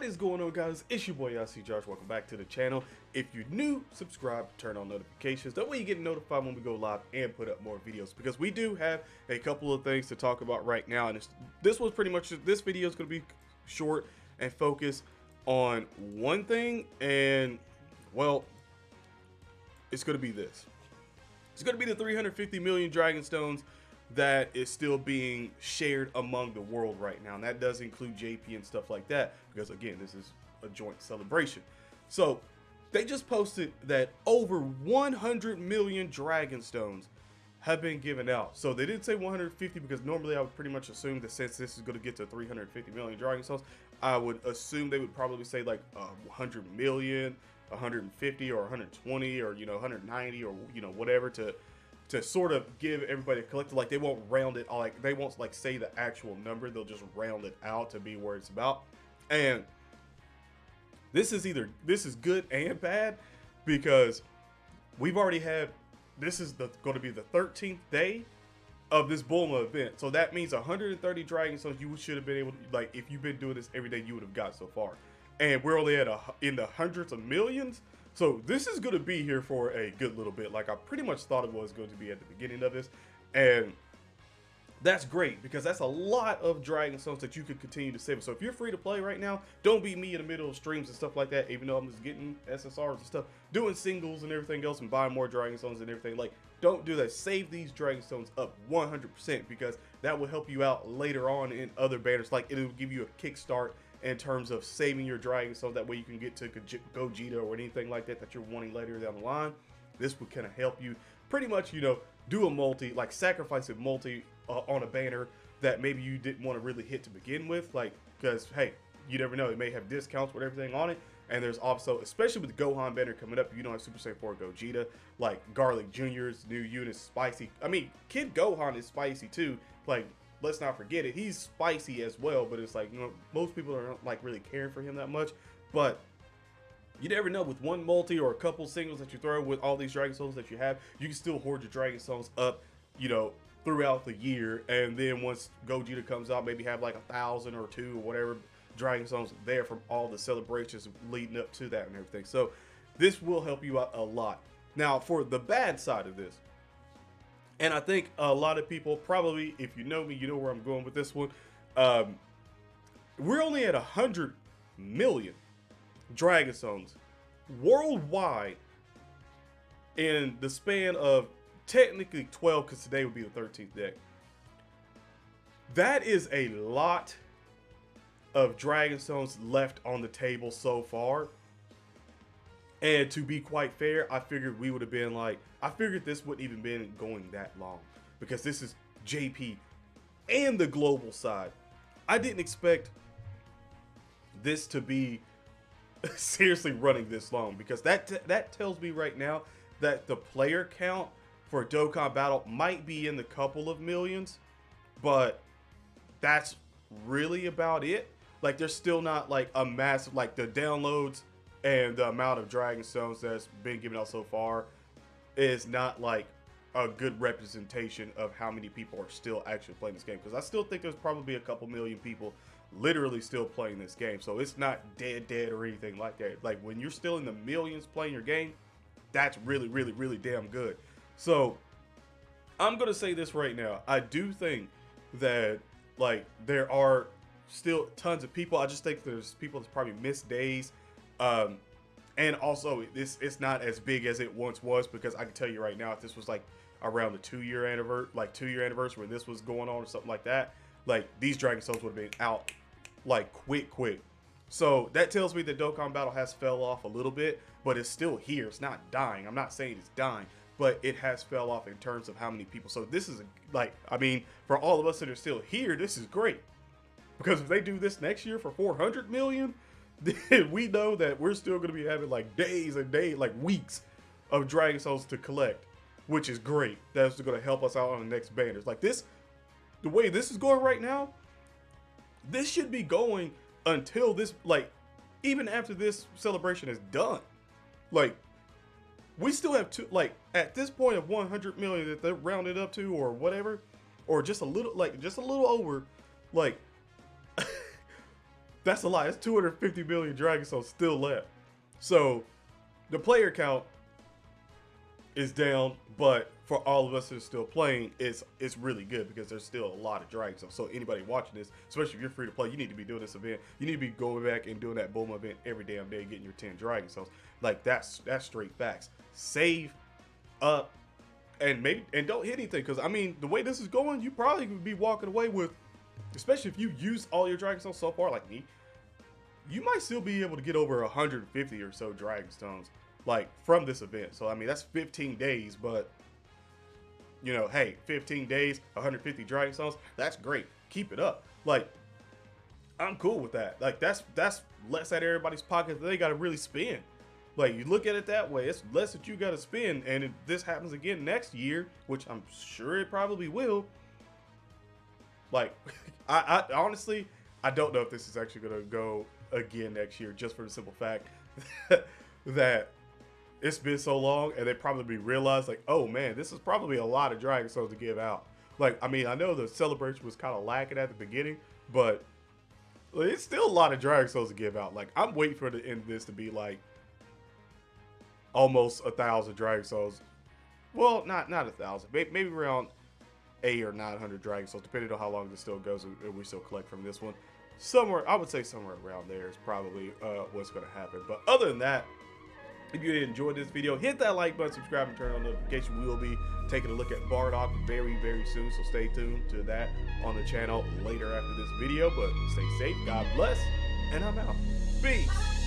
What is going on, guys? It's your boy icjosh. Welcome back to the channel. If you're new, subscribe, turn on notifications. That way you get notified when we go live and put up more videos, because we do have a couple of things to talk about right now. And this was pretty much, this video is going to be short and focused on one thing, and well, it's going to be this. It's going to be the 350 million Dragon Stones that is still being shared among the world right now, and that does include JP and stuff like that, because again, this is a joint celebration. So they just posted that over 100 million Dragon Stones have been given out. So they didn't say 150, because normally I would pretty much assume that since this is going to get to 350 million Dragon Stones, I would assume they would probably say like 100 million, 150 or 120 or 190 or whatever, to sort of give everybody a collective, like they won't round it, like they won't like say the actual number, they'll just round it out to be where it's about. And this is good and bad, because we've already had, this is going to be the 13th day of this Bulma event, so that means 130 Dragon Stones you should have been able to, like, if you've been doing this every day, you would have got so far, and we're only at in the hundreds of millions. So this is going to be here for a good little bit, like I pretty much thought it was going to be at the beginning of this. And that's great, because that's a lot of Dragon Stones that you could continue to save. So if you're free to play right now, don't be me in the middle of streams and stuff like that, even though I'm just getting SSRs and stuff, doing singles and everything else and buying more Dragon Stones and everything. Like, don't do that. Save these Dragon Stones up 100%, because that will help you out later on in other banners. Like, it'll give you a kickstart in terms of saving your Dragon Stones. That way you can get to Gogeta or anything like that you're wanting later down the line. This would kind of help you pretty much, do a multi, like sacrifice a multi on a banner that maybe you didn't want to really hit to begin with, like, because hey, you never know, it may have discounts with everything on it. And there's also, especially with the Gohan banner coming up, you don't have Super Saiyan 4 Gogeta, like Garlic Jr.'s new unit is spicy. I mean, Kid Gohan is spicy too, like, let's not forget it, he's spicy as well, but it's like, most people aren't like really caring for him that much. But you never know, with one multi or a couple singles that you throw with all these Dragon Stones that you have, you can still hoard your Dragon Stones up, throughout the year. And then once Gogeta comes out, maybe have like 1,000 or 2 or whatever Dragon Stones there from all the celebrations leading up to that and everything. So this will help you out a lot. Now, for the bad side of this, and I think a lot of people, probably, if you know me, you know where I'm going with this one. We're only at 100 million Dragon Stones worldwide in the span of technically 12, because today would be the 13th day. That is a lot of Dragon Stones left on the table so far. And to be quite fair, I figured we would have been like, I figured this wouldn't even been going that long, because this is JP and the global side. I didn't expect this to be seriously running this long, because that tells me right now that the player count for Dokkan Battle might be in the couple of millions, but that's really about it. Like, there's still not like a massive, like the downloads and the amount of Dragon Stones that's been given out so far is not like a good representation of how many people are still actually playing this game, because I still think there's probably a couple million people literally still playing this game. So it's not dead or anything like that. Like, when you're still in the millions playing your game, that's really damn good. So I'm gonna say this right now, I do think that, like, there are still tons of people. I just think there's people that's probably missed days. And also, it's not as big as it once was, because I can tell you right now, if this was like around the 2-year anniversary when this was going on or something like that, like, these Dragon Stones would have been out like quick. So that tells me that Dokkan Battle has fell off a little bit, but it's still here. It's not dying. I'm not saying it's dying, but it has fell off in terms of how many people. So this is like, I mean, for all of us that are still here, this is great, because if they do this next year for 400 million, then we know that we're still going to be having like days and days, like weeks of Dragon Stones to collect, which is great. That's going to help us out on the next banners. Like, this, the way this is going right now, this should be going until this, like, even after this celebration is done. Like, we still have two, like, at this point of 100 million that they're rounded up to, or whatever, or just a little, like, just a little over, like, That's a lot. It's 250 million Dragon Souls still left. So the player count is down, but for all of us that are still playing, it's really good because there's still a lot of Dragon Souls. So anybody watching this, especially if you're free to play, you need to be doing this event. You need to be going back and doing that boom event every damn day, getting your 10 Dragon Souls. Like that's straight facts. Save up and don't hit anything, because I mean the way this is going, you probably would be walking away with, especially if you use all your Dragon Stones so far like me, you might still be able to get over 150 or so Dragon Stones like from this event. So I mean that's 15 days, but you know, hey, 15 days, 150 Dragon Stones, that's great. Keep it up. Like, I'm cool with that. Like that's less out of everybody's pocket that they gotta really spend. Like, you look at it that way, it's less that you gotta spend, and if this happens again next year, which I'm sure it probably will, like, I honestly, I don't know if this is actually gonna go again next year, just for the simple fact that it's been so long, and they probably realized, like, oh man, this is probably a lot of Dragon Souls to give out. Like, I mean, I know the celebration was kind of lacking at the beginning, but it's still a lot of Dragon Souls to give out. Like, I'm waiting for the end of this to be like almost 1,000 Dragon Souls. Well, not 1,000, maybe around 800 or 900 Dragon Souls, depending on how long this still goes and we still collect from this one. Somewhere, I would say somewhere around there is probably what's going to happen. But other than that, if you enjoyed this video, hit that like button, subscribe, and turn on notifications. We will be taking a look at Bardock very, very soon, so stay tuned to that on the channel later after this video. But stay safe, God bless, and I'm out. Peace.